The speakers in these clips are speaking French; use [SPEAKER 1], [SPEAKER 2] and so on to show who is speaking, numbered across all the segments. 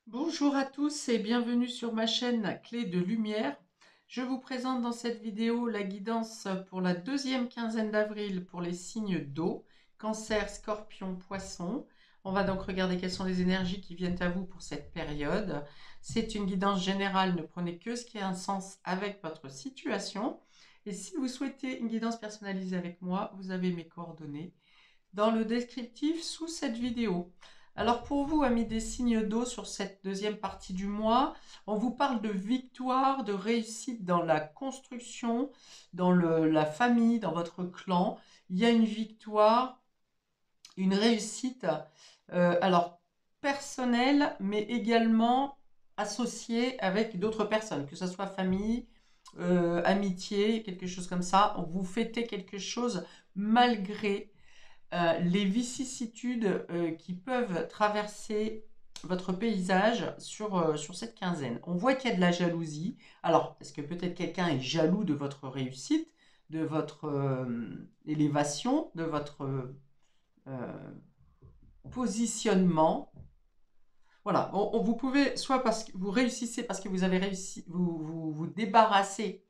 [SPEAKER 1] Bonjour à tous et bienvenue sur ma chaîne Clé de Lumière. Je vous présente dans cette vidéo la guidance pour la deuxième quinzaine d'avril pour les signes d'eau, Cancer, Scorpion, Poisson. On va donc regarder quelles sont les énergies qui viennent à vous pour cette période. C'est une guidance générale, ne prenez que ce qui a un sens avec votre situation. Et si vous souhaitez une guidance personnalisée avec moi, vous avez mes coordonnées dans le descriptif sous cette vidéo. Alors pour vous, amis des signes d'eau, sur cette deuxième partie du mois, on vous parle de victoire, de réussite dans la construction, dans la famille, dans votre clan. Il y a une victoire, une réussite, alors personnelle, mais également associée avec d'autres personnes, que ce soit famille, amitié, quelque chose comme ça. Vous fêtez quelque chose malgré les vicissitudes qui peuvent traverser votre paysage sur cette quinzaine. On voit qu'il y a de la jalousie. Alors, est-ce que peut-être quelqu'un est jaloux de votre réussite, de votre élévation, de votre euh, positionnement? Voilà, vous pouvez, soit parce que vous réussissez, parce que vous avez réussi, vous débarrassez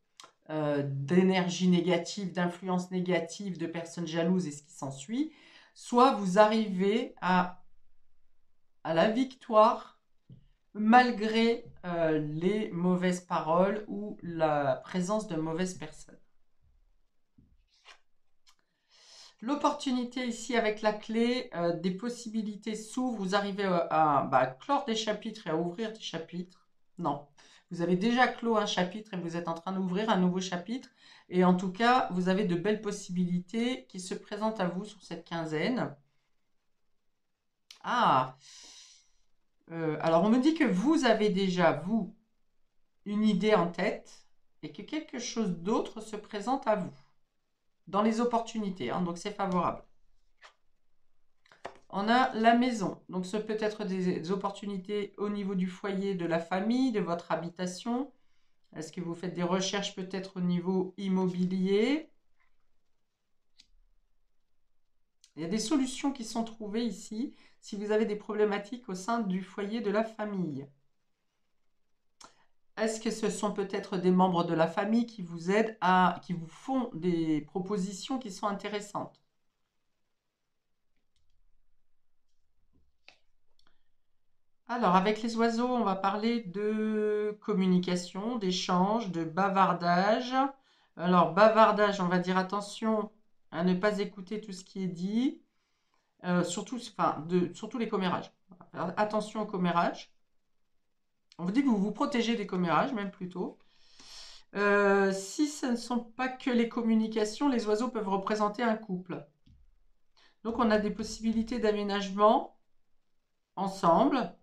[SPEAKER 1] d'énergie négative, d'influence négative, de personnes jalouses et ce qui s'ensuit, soit vous arrivez à la victoire malgré les mauvaises paroles ou la présence de mauvaises personnes. L'opportunité ici avec la clé, des possibilités s'ouvrent, vous arrivez à clore des chapitres et à ouvrir des chapitres. Non, vous avez déjà clos un chapitre et vous êtes en train d'ouvrir un nouveau chapitre. Et en tout cas, vous avez de belles possibilités qui se présentent à vous sur cette quinzaine. Ah, alors on me dit que vous avez déjà, vous, une idée en tête et que quelque chose d'autre se présente à vous dans les opportunités, hein, donc c'est favorable. On a la maison, donc ce peut être des opportunités au niveau du foyer, de la famille, de votre habitation. Est-ce que vous faites des recherches peut-être au niveau immobilier? Il y a des solutions qui sont trouvées ici si vous avez des problématiques au sein du foyer de la famille. Est-ce que ce sont peut-être des membres de la famille qui vous aident qui vous font des propositions qui sont intéressantes? Alors, avec les oiseaux, on va parler de communication, d'échange, de bavardage. Alors, bavardage, on va dire attention à ne pas écouter tout ce qui est dit, surtout les commérages. Attention aux commérages. On vous dit que vous vous protégez des commérages, même plutôt. Si ce ne sont pas que les communications, les oiseaux peuvent représenter un couple. Donc, on a des possibilités d'aménagement ensemble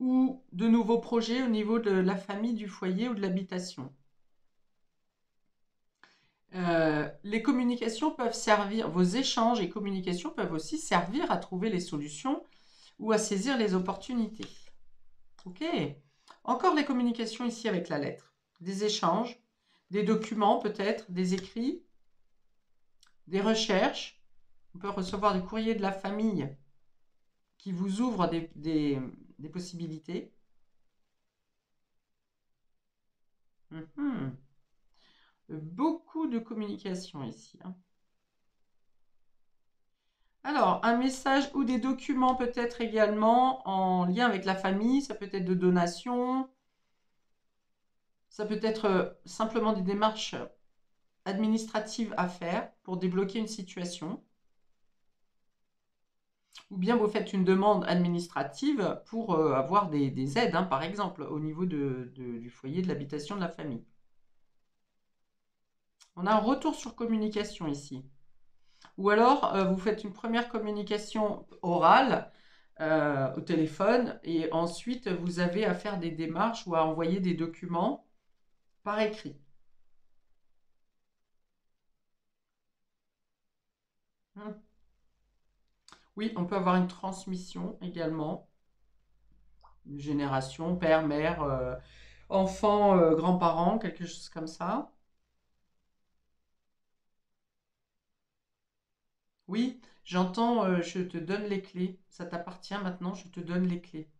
[SPEAKER 1] ou de nouveaux projets au niveau de la famille, du foyer ou de l'habitation. Les communications peuvent servir, vos échanges et communications peuvent aussi servir à trouver les solutions ou à saisir les opportunités. Ok. Encore les communications ici avec la lettre. Des échanges, des documents peut-être, des écrits, des recherches. On peut recevoir des courriers de la famille qui vous ouvrent des possibilités. Mhm. Beaucoup de communication ici, hein. Alors, un message ou des documents peut-être également en lien avec la famille, ça peut être de donations, ça peut être simplement des démarches administratives à faire pour débloquer une situation, ou bien vous faites une demande administrative pour avoir des aides, hein, par exemple, au niveau du foyer, de l'habitation de la famille. On a un retour sur communication ici. Ou alors, vous faites une première communication orale au téléphone et ensuite vous avez à faire des démarches ou à envoyer des documents par écrit. Hmm. Oui, on peut avoir une transmission également, une génération, père, mère, enfant, grands-parents, quelque chose comme ça. Oui, j'entends, je te donne les clés. Ça t'appartient maintenant, je te donne les clés.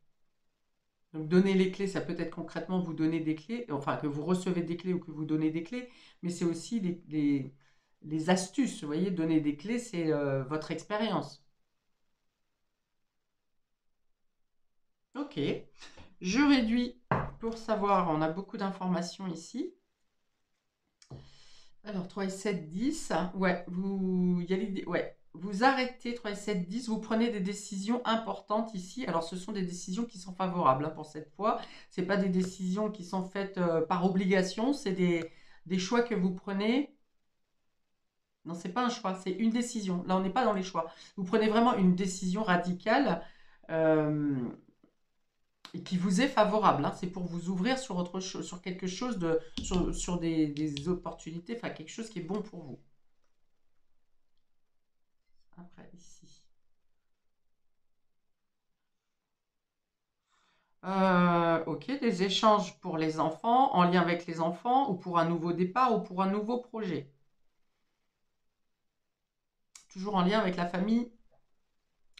[SPEAKER 1] Donc donner les clés, ça peut être concrètement vous donner des clés, enfin que vous recevez des clés ou que vous donnez des clés, mais c'est aussi les astuces, vous voyez, donner des clés, c'est votre expérience. Ok, je réduis pour savoir, on a beaucoup d'informations ici. Alors 3 et 7, 10, ouais, il y a l'idée, ouais. Vous arrêtez 3 et 7, 10, vous prenez des décisions importantes ici. Alors ce sont des décisions qui sont favorables hein, pour cette fois. Ce pas des décisions qui sont faites par obligation, c'est des choix que vous prenez. Non, c'est pas un choix, c'est une décision. Là, on n'est pas dans les choix. Vous prenez vraiment une décision radicale euh, et qui vous est favorable. Hein. C'est pour vous ouvrir sur autre chose, sur quelque chose de, sur des opportunités, enfin quelque chose qui est bon pour vous. Après, ici. Ok, des échanges pour les enfants, en lien avec les enfants, ou pour un nouveau départ, ou pour un nouveau projet. Toujours en lien avec la famille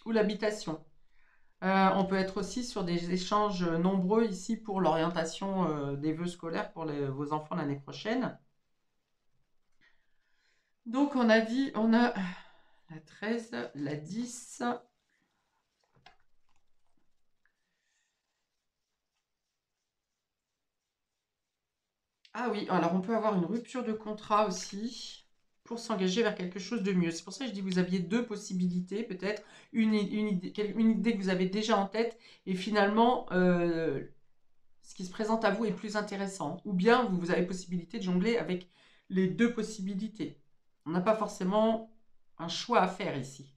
[SPEAKER 1] ou l'habitation. On peut être aussi sur des échanges nombreux ici pour l'orientation des vœux scolaires pour vos enfants l'année prochaine. Donc on a dit, on a la 13, la 10. Ah oui, alors on peut avoir une rupture de contrat aussi pour s'engager vers quelque chose de mieux. C'est pour ça que je dis que vous aviez deux possibilités, peut-être une idée que vous avez déjà en tête et finalement ce qui se présente à vous est plus intéressant. Ou bien vous avez possibilité de jongler avec les deux possibilités. On n'a pas forcément un choix à faire ici.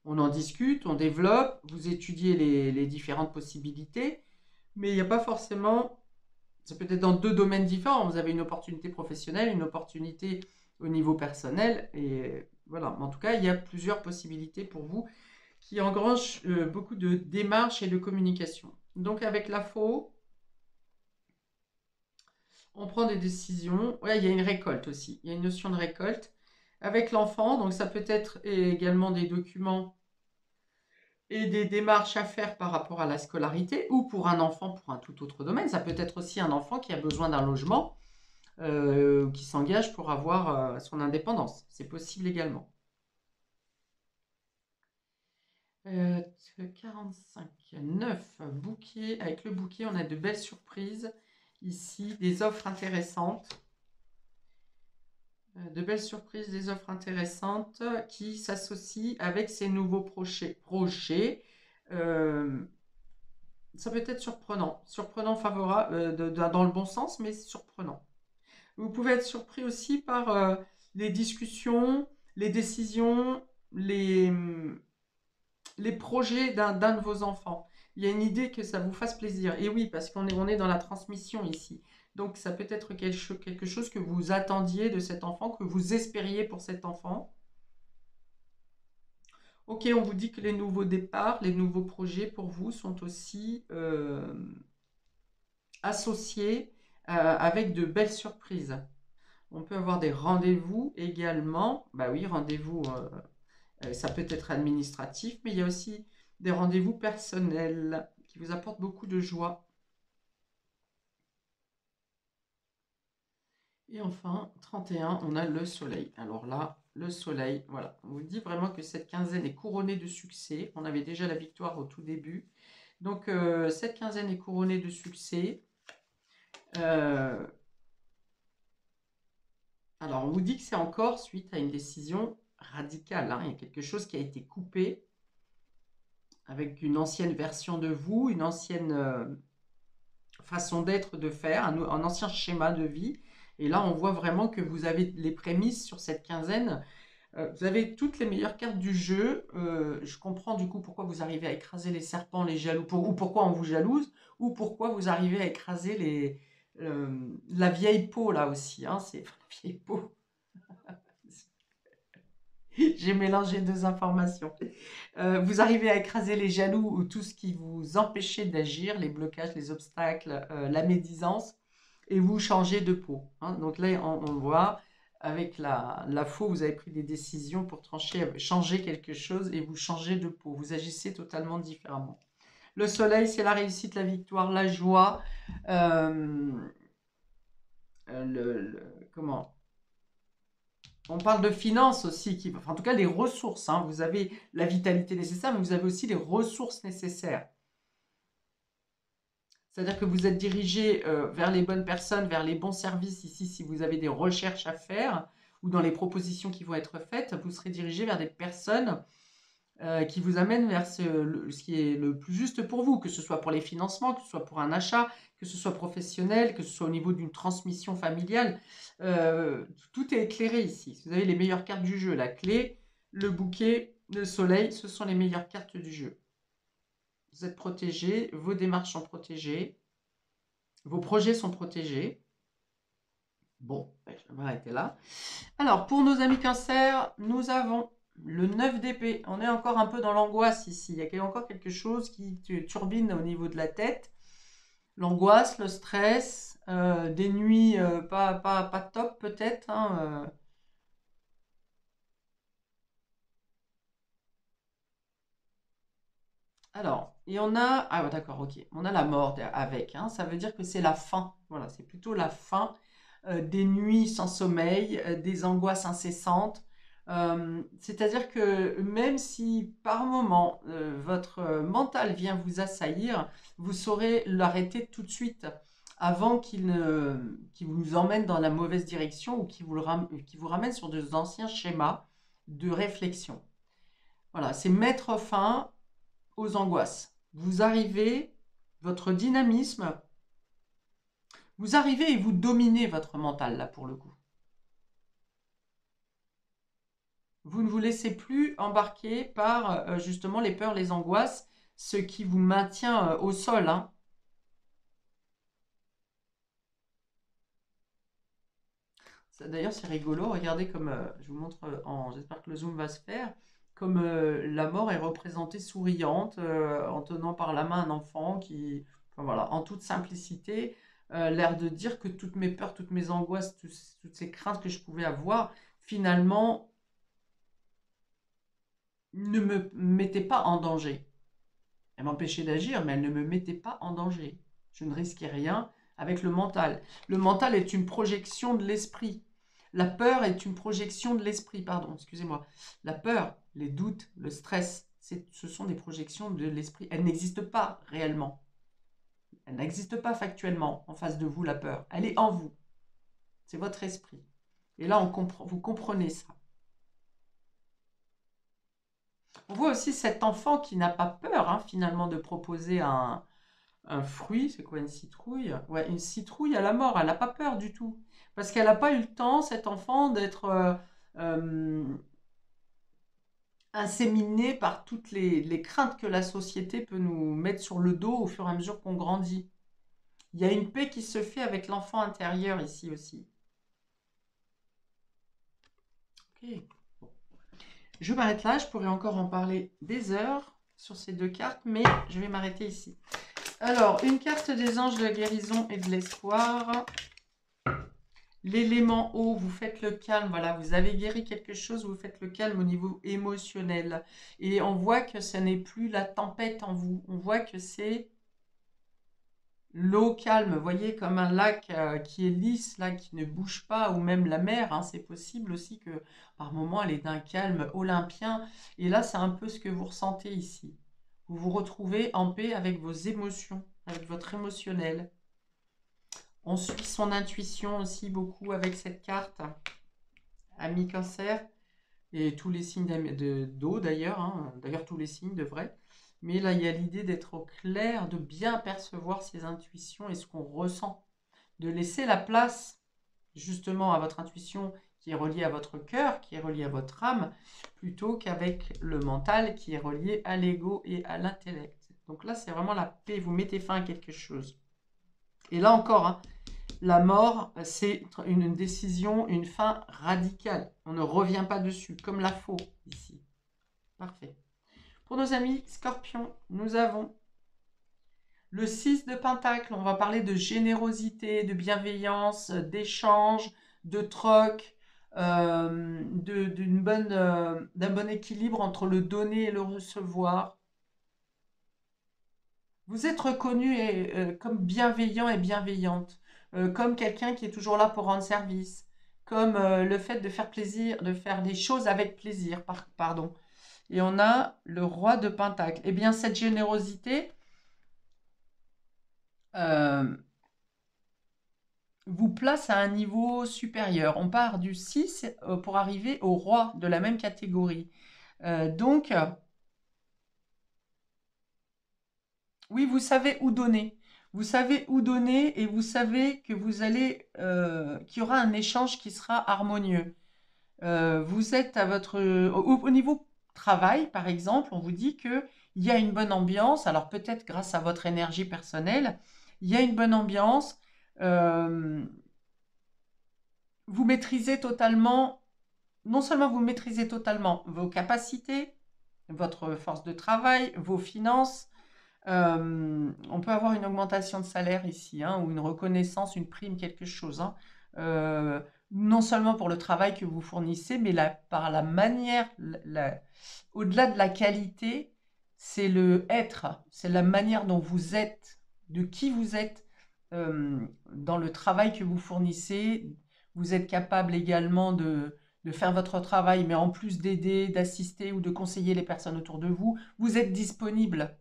[SPEAKER 1] On en discute, on développe, vous étudiez les différentes possibilités, mais il n'y a pas forcément ça peut être dans deux domaines différents. Vous avez une opportunité professionnelle, une opportunité au niveau personnel. Et voilà. En tout cas, il y a plusieurs possibilités pour vous qui engrangent beaucoup de démarches et de communication. Donc, avec la faux, on prend des décisions. Ouais, il y a une récolte aussi. Il y a une notion de récolte. Avec l'enfant, donc ça peut être également des documents et des démarches à faire par rapport à la scolarité ou pour un enfant pour un tout autre domaine. Ça peut être aussi un enfant qui a besoin d'un logement qui s'engage pour avoir son indépendance. C'est possible également. 45, 9 bouquets. Avec le bouquet, on a de belles surprises. Ici, des offres intéressantes. De belles surprises, des offres intéressantes qui s'associent avec ces nouveaux projets. Ça peut être surprenant. Surprenant, favorable, dans le bon sens, mais surprenant. Vous pouvez être surpris aussi par les discussions, les décisions, les projets d'un de vos enfants. Il y a une idée que ça vous fasse plaisir. Et oui, parce on est dans la transmission ici. Donc ça peut être quelque chose que vous attendiez de cet enfant, que vous espériez pour cet enfant. Ok, on vous dit que les nouveaux départs, les nouveaux projets pour vous sont aussi associés avec de belles surprises. On peut avoir des rendez-vous également. Bah oui, rendez-vous, ça peut être administratif, mais il y a aussi des rendez-vous personnels qui vous apportent beaucoup de joie. Et enfin, 31, on a le soleil. Alors là, le soleil, voilà. On vous dit vraiment que cette quinzaine est couronnée de succès. On avait déjà la victoire au tout début. Donc, cette quinzaine est couronnée de succès. Alors, on vous dit que c'est encore suite à une décision radicale. Hein. Il y a quelque chose qui a été coupé avec une ancienne version de vous, une ancienne façon d'être, de faire, un ancien schéma de vie. Et là, on voit vraiment que vous avez les prémices sur cette quinzaine. Vous avez toutes les meilleures cartes du jeu. Je comprends du coup pourquoi vous arrivez à écraser les serpents, les jaloux, ou pourquoi on vous jalouse, ou pourquoi vous arrivez à écraser la vieille peau là aussi. Hein, c'est la vieille peau. J'ai mélangé deux informations. Vous arrivez à écraser les jaloux ou tout ce qui vous empêchait d'agir, les blocages, les obstacles, la médisance, et vous changez de peau. Hein. Donc là, on voit, avec la faux, vous avez pris des décisions pour changer quelque chose et vous changez de peau. Vous agissez totalement différemment. Le soleil, c'est la réussite, la victoire, la joie. euh, comment? On parle de finances aussi, enfin, en tout cas les ressources. Hein. Vous avez la vitalité nécessaire, mais vous avez aussi les ressources nécessaires. C'est-à-dire que vous êtes dirigé vers les bonnes personnes, vers les bons services. Ici, si vous avez des recherches à faire ou dans les propositions qui vont être faites, vous serez dirigé vers des personnes qui vous amènent vers ce qui est le plus juste pour vous, que ce soit pour les financements, que ce soit pour un achat, que ce soit professionnel, que ce soit au niveau d'une transmission familiale. Tout est éclairé ici. Vous avez les meilleures cartes du jeu. La clé, le bouquet, le soleil, ce sont les meilleures cartes du jeu. Vous êtes protégé, vos démarches sont protégées, vos projets sont protégés. Bon, je vais m'arrêter là. Alors, pour nos amis cancer, nous avons le 9 d'épée. On est encore un peu dans l'angoisse ici. Il y a encore quelque chose qui turbine au niveau de la tête. L'angoisse, le stress, des nuits pas top peut-être. Hein. Alors, et on a... Ah ouais, d'accord, ok. On a la mort avec. Hein. Ça veut dire que c'est la fin. Voilà, c'est plutôt la fin des nuits sans sommeil, des angoisses incessantes. C'est-à-dire que même si par moment votre mental vient vous assaillir, vous saurez l'arrêter tout de suite avant qu'il vous emmène dans la mauvaise direction ou qu'il vous ramène sur des anciens schémas de réflexion. Voilà, c'est mettre fin aux angoisses. Vous arrivez, votre dynamisme, vous arrivez et vous dominez votre mental là pour le coup. Vous ne vous laissez plus embarquer par justement les peurs, les angoisses, ce qui vous maintient au sol. Hein. D'ailleurs, c'est rigolo. Regardez comme, je vous montre, j'espère que le zoom va se faire, comme la mort est représentée souriante, en tenant par la main un enfant qui, enfin, voilà, en toute simplicité, l'air de dire que toutes mes peurs, toutes mes angoisses, toutes ces craintes que je pouvais avoir, finalement, ne me mettaient pas en danger. Elle m'empêchait d'agir, mais elle ne me mettait pas en danger. Je ne risquais rien avec le mental. Le mental est une projection de l'esprit. La peur est une projection de l'esprit, pardon, excusez-moi. La peur, les doutes, le stress, ce sont des projections de l'esprit. Elles n'existent pas réellement. Elle n'existe pas factuellement en face de vous, la peur. Elle est en vous. C'est votre esprit. Et là, vous comprenez ça. On voit aussi cet enfant qui n'a pas peur, hein, finalement, de proposer un fruit. C'est quoi une citrouille? Ouais, une citrouille à la mort. Elle n'a pas peur du tout. Parce qu'elle n'a pas eu le temps, cet enfant, d'être euh, inséminée par toutes les craintes que la société peut nous mettre sur le dos au fur et à mesure qu'on grandit. Il y a une paix qui se fait avec l'enfant intérieur ici aussi. Ok. Bon. Je m'arrête là, je pourrais encore en parler des heures sur ces deux cartes, mais je vais m'arrêter ici. Alors, une carte des anges de la guérison et de l'espoir. L'élément eau, vous faites le calme, voilà, vous avez guéri quelque chose, vous faites le calme au niveau émotionnel. Et on voit que ce n'est plus la tempête en vous, on voit que c'est l'eau calme, vous voyez, comme un lac qui est lisse, là, qui ne bouge pas, ou même la mer, hein, c'est possible aussi que par moment elle est d'un calme olympien. Et là, c'est un peu ce que vous ressentez ici. Vous vous retrouvez en paix avec vos émotions, avec votre émotionnel. On suit son intuition aussi beaucoup avec cette carte. Ami cancer et tous les signes d'eau d'ailleurs. Hein. D'ailleurs, tous les signes devraient. Mais là, il y a l'idée d'être au clair, de bien percevoir ses intuitions et ce qu'on ressent. De laisser la place justement à votre intuition qui est reliée à votre cœur, qui est reliée à votre âme, plutôt qu'avec le mental qui est relié à l'ego et à l'intellect. Donc là, c'est vraiment la paix. Vous mettez fin à quelque chose. Et là encore, hein, la mort, c'est une décision, une fin radicale. On ne revient pas dessus, comme la faux ici. Parfait. Pour nos amis scorpions, nous avons le 6 de Pentacle. On va parler de générosité, de bienveillance, d'échange, de troc, d'un bon équilibre entre le donner et le recevoir. Vous êtes reconnu comme bienveillant et bienveillante, comme quelqu'un qui est toujours là pour rendre service, comme le fait de faire plaisir, de faire des choses avec plaisir, pardon. Et on a le roi de Pentacle. Eh bien, cette générosité euh, vous place à un niveau supérieur. On part du 6 pour arriver au roi de la même catégorie. Donc, oui, vous savez où donner. Vous savez où donner et vous savez que vous allez, qu'il y aura un échange qui sera harmonieux. Vous êtes à votre, au niveau travail, par exemple, on vous dit que il y a une bonne ambiance. Alors peut-être grâce à votre énergie personnelle, il y a une bonne ambiance. Euh, vous maîtrisez totalement, non seulement vous maîtrisez totalement vos capacités, votre force de travail, vos finances. On peut avoir une augmentation de salaire ici, hein, ou une reconnaissance, une prime, quelque chose, hein. Euh, non seulement pour le travail que vous fournissez, mais par la manière, au-delà de la qualité, c'est le être, c'est la manière dont vous êtes, de qui vous êtes dans le travail que vous fournissez. Vous êtes capable également de faire votre travail, mais en plus d'aider, d'assister ou de conseiller les personnes autour de vous, vous êtes disponible.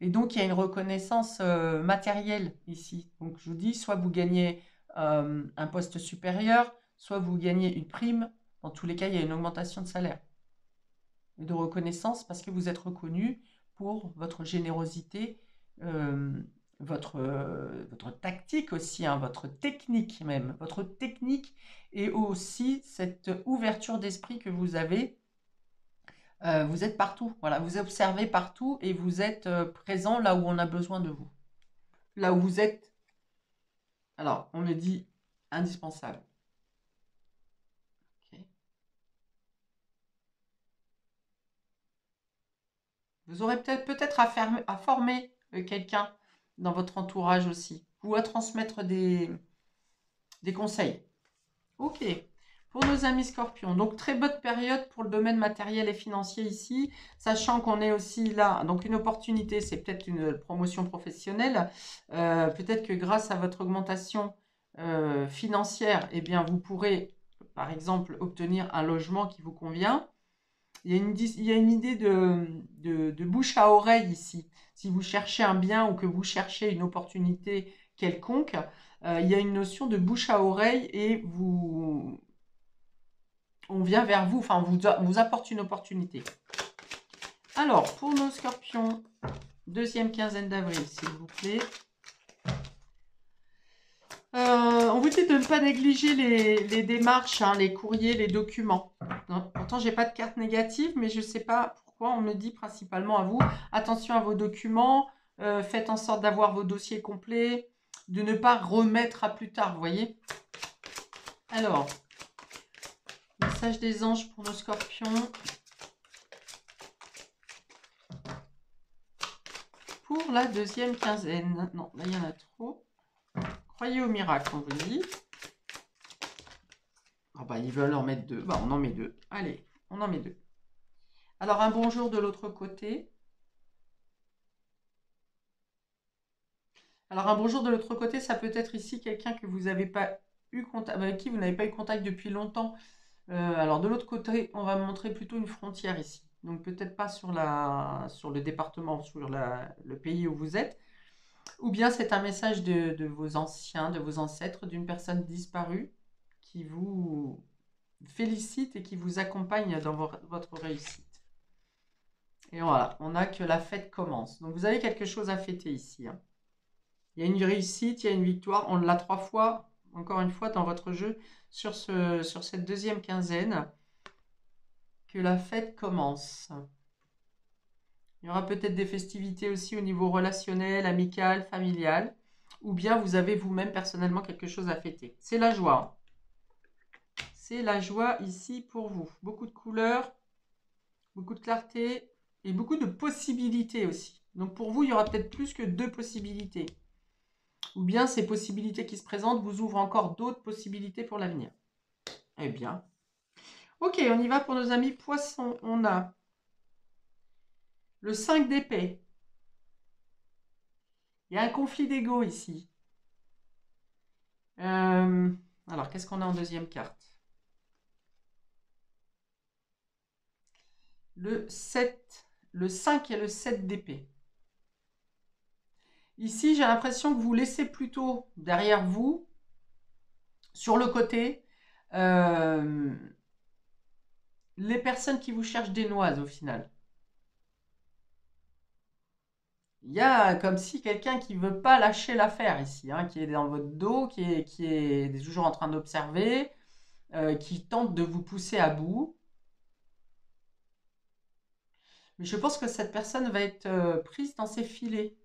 [SPEAKER 1] Et donc, il y a une reconnaissance matérielle ici. Donc, je vous dis, soit vous gagnez un poste supérieur, soit vous gagnez une prime. Dans tous les cas, il y a une augmentation de salaire et de reconnaissance parce que vous êtes reconnu pour votre générosité, euh, votre tactique aussi, hein, votre technique même, votre technique et aussi cette ouverture d'esprit que vous avez. Vous êtes partout, voilà, vous observez partout et vous êtes présent là où on a besoin de vous. Là où vous êtes, alors on me dit indispensable. Ok. Vous aurez peut-être à former quelqu'un dans votre entourage aussi, ou à transmettre des conseils. Ok. Pour nos amis scorpions, donc très bonne période pour le domaine matériel et financier ici, sachant qu'on est aussi là, donc une opportunité, c'est peut-être une promotion professionnelle, peut-être que grâce à votre augmentation financière, eh bien vous pourrez par exemple obtenir un logement qui vous convient. Il y a une idée de bouche à oreille ici. Si vous cherchez un bien ou que vous cherchez une opportunité quelconque, il y a une notion de bouche à oreille et on vient vers vous, enfin on vous apporte une opportunité. Alors, pour nos scorpions, deuxième quinzaine d'avril, s'il vous plaît. On vous dit de ne pas négliger les démarches, hein, les courriers, les documents. Non, pourtant, j'ai pas de carte négative, mais je ne sais pas pourquoi on me dit principalement à vous, attention à vos documents, faites en sorte d'avoir vos dossiers complets, de ne pas remettre à plus tard, vous voyez. Alors, message des anges pour nos scorpions. Pour la deuxième quinzaine. Non, là, il y en a trop. Croyez au miracle, on vous dit. Oh bah, ils veulent en mettre deux. Bah, on en met deux. Allez, on en met deux. Alors, un bonjour de l'autre côté. Alors, un bonjour de l'autre côté, ça peut être ici quelqu'un que vous n'avez pas eu contact, avec qui vous n'avez pas eu contact depuis longtemps. Alors, de l'autre côté, on va montrer plutôt une frontière ici. Donc, peut-être pas sur le département, sur le pays où vous êtes. Ou bien c'est un message de vos anciens, de vos ancêtres, d'une personne disparue qui vous félicite et qui vous accompagne dans votre réussite. Et voilà, on a que la fête commence. Donc, vous avez quelque chose à fêter ici, hein. Il y a une réussite, il y a une victoire. On l'a 3 fois, encore une fois, dans votre jeu, sur cette deuxième quinzaine, que la fête commence. Il y aura peut-être des festivités aussi au niveau relationnel, amical, familial. Ou bien vous avez vous-même personnellement quelque chose à fêter. C'est la joie. C'est la joie ici pour vous. Beaucoup de couleurs, beaucoup de clarté et beaucoup de possibilités aussi. Donc pour vous, il y aura peut-être plus que 2 possibilités. Ou bien ces possibilités qui se présentent vous ouvrent encore d'autres possibilités pour l'avenir. Eh bien. Ok, on y va pour nos amis poissons. On a le 5 d'épée. Il y a un conflit d'ego ici. Euh, alors, qu'est-ce qu'on a en deuxième carte? Le 7, le 5 et le 7 d'épée. Ici, j'ai l'impression que vous laissez plutôt derrière vous, sur le côté, euh, les personnes qui vous cherchent des noises au final. Il y a comme si quelqu'un qui veut pas lâcher l'affaire ici, hein, qui est dans votre dos, qui est toujours en train d'observer, qui tente de vous pousser à bout. Mais je pense que cette personne va être prise dans ses filets.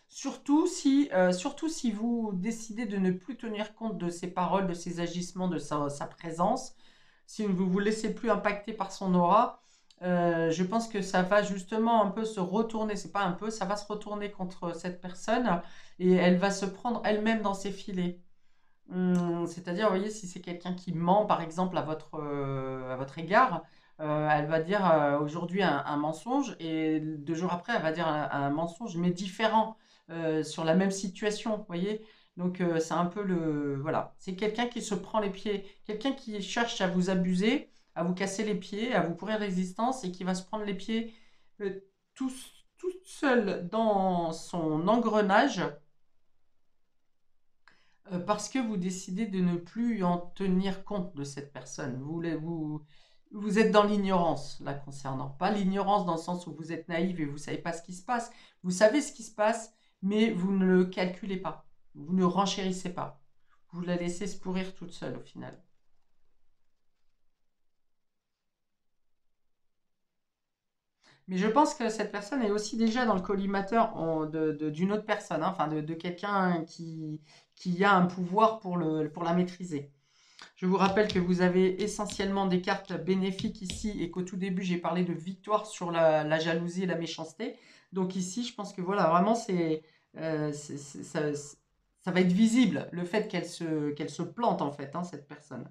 [SPEAKER 1] Surtout si vous décidez de ne plus tenir compte de ses paroles, de ses agissements, de sa présence, si vous ne vous laissez plus impacter par son aura, je pense que ça va justement un peu se retourner, c'est pas un peu, ça va se retourner contre cette personne et elle va se prendre elle-même dans ses filets. C'est-à-dire, vous voyez, si c'est quelqu'un qui ment, par exemple, à votre égard, elle va dire aujourd'hui un mensonge et 2 jours après, elle va dire un mensonge, mais différent, sur la même situation, vous voyez. Donc, c'est un peu le... Voilà, c'est quelqu'un qui se prend les pieds, quelqu'un qui cherche à vous abuser, à vous casser les pieds, à vous pourrir l'existence et qui va se prendre les pieds euh, tout, tout seul dans son engrenage parce que vous décidez de ne plus en tenir compte de cette personne. Vous êtes dans l'ignorance là concernant. Pas l'ignorance dans le sens où vous êtes naïf et vous ne savez pas ce qui se passe. Vous savez ce qui se passe, mais vous ne le calculez pas. Vous ne renchérissez pas. Vous la laissez se pourrir toute seule au final. Mais je pense que cette personne est aussi déjà dans le collimateur d'une autre personne, hein, enfin de quelqu'un qui a un pouvoir pour la maîtriser. Je vous rappelle que vous avez essentiellement des cartes bénéfiques ici et qu'au tout début, j'ai parlé de victoire sur la jalousie et la méchanceté. Donc ici, je pense que voilà, vraiment, ça va être visible, le fait qu'elle se plante en fait, hein, cette personne.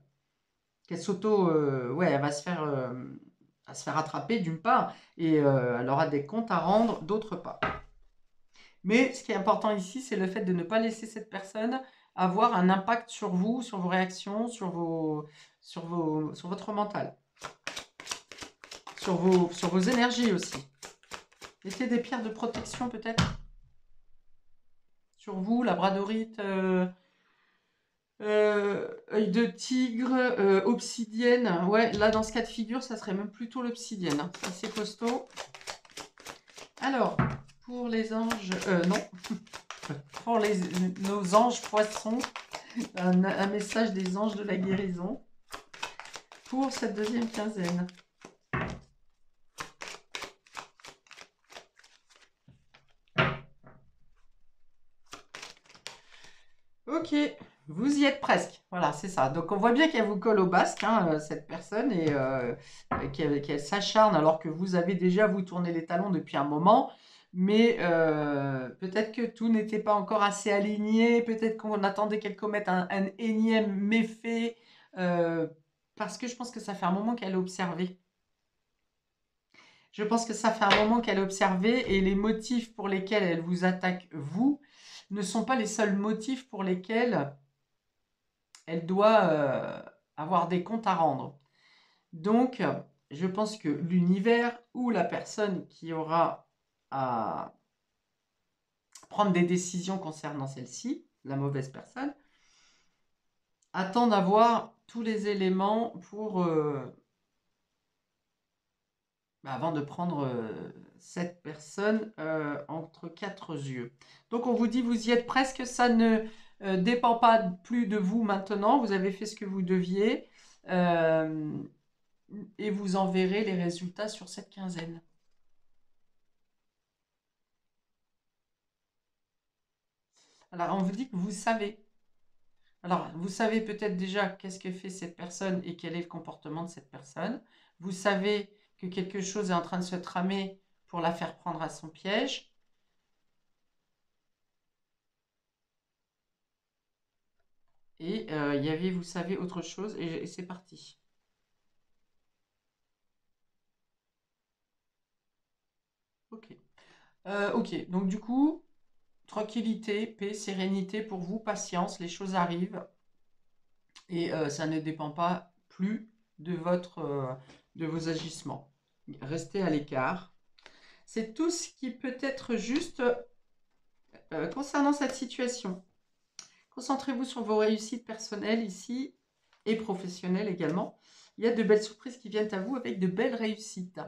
[SPEAKER 1] Qu'elle ouais, elle va se faire attraper d'une part et elle aura des comptes à rendre d'autre part. Mais ce qui est important ici, c'est le fait de ne pas laisser cette personne avoir un impact sur vous, sur vos réactions, sur votre mental, sur vos énergies aussi. Mettez des pierres de protection peut-être sur vous, labradorite, œil de tigre, obsidienne. Ouais, là dans ce cas de figure, ça serait même plutôt l'obsidienne, hein. C'est costaud. Alors, pour les anges, non, pour nos anges poissons, un message des anges de la guérison pour cette deuxième quinzaine. Ok, vous y êtes presque. Voilà, c'est ça. Donc on voit bien qu'elle vous colle au basque, hein, cette personne, et qu'elle s'acharne alors que vous avez déjà vous tourné les talons depuis un moment. Mais peut-être que tout n'était pas encore assez aligné, peut-être qu'on attendait qu'elle commette un énième méfait, euh, parce que je pense que ça fait un moment qu'elle a observé. Je pense que ça fait un moment qu'elle a observé et les motifs pour lesquels elle vous attaque, vous, ne sont pas les seuls motifs pour lesquels elle doit avoir des comptes à rendre. Donc, je pense que l'univers ou la personne qui aura à prendre des décisions concernant celle-ci, la mauvaise personne, attend d'avoir tous les éléments pour avant de prendre cette personne entre quatre yeux. Donc on vous dit, vous y êtes presque, ça ne dépend pas plus de vous maintenant, vous avez fait ce que vous deviez euh, et vous en verrez les résultats sur cette quinzaine. Alors on vous dit que vous savez. Alors vous savez peut-être déjà qu'est-ce que fait cette personne et quel est le comportement de cette personne. Vous savez que quelque chose est en train de se tramer pour la faire prendre à son piège. Et il y avait, vous savez, autre chose, et c'est parti. Ok, donc du coup, tranquillité, paix, sérénité pour vous, patience, les choses arrivent et ça ne dépend pas plus de de vos agissements. Restez à l'écart. C'est tout ce qui peut être juste concernant cette situation. Concentrez-vous sur vos réussites personnelles ici et professionnelles également. Il y a de belles surprises qui viennent à vous avec de belles réussites.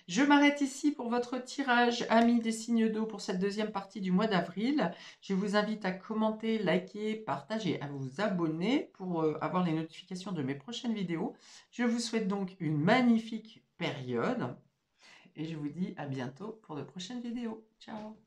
[SPEAKER 1] Je m'arrête ici pour votre tirage amis des signes d'eau pour cette deuxième partie du mois d'avril. Je vous invite à commenter, liker, partager, à vous abonner pour avoir les notifications de mes prochaines vidéos. Je vous souhaite donc une magnifique période et je vous dis à bientôt pour de prochaines vidéos. Ciao!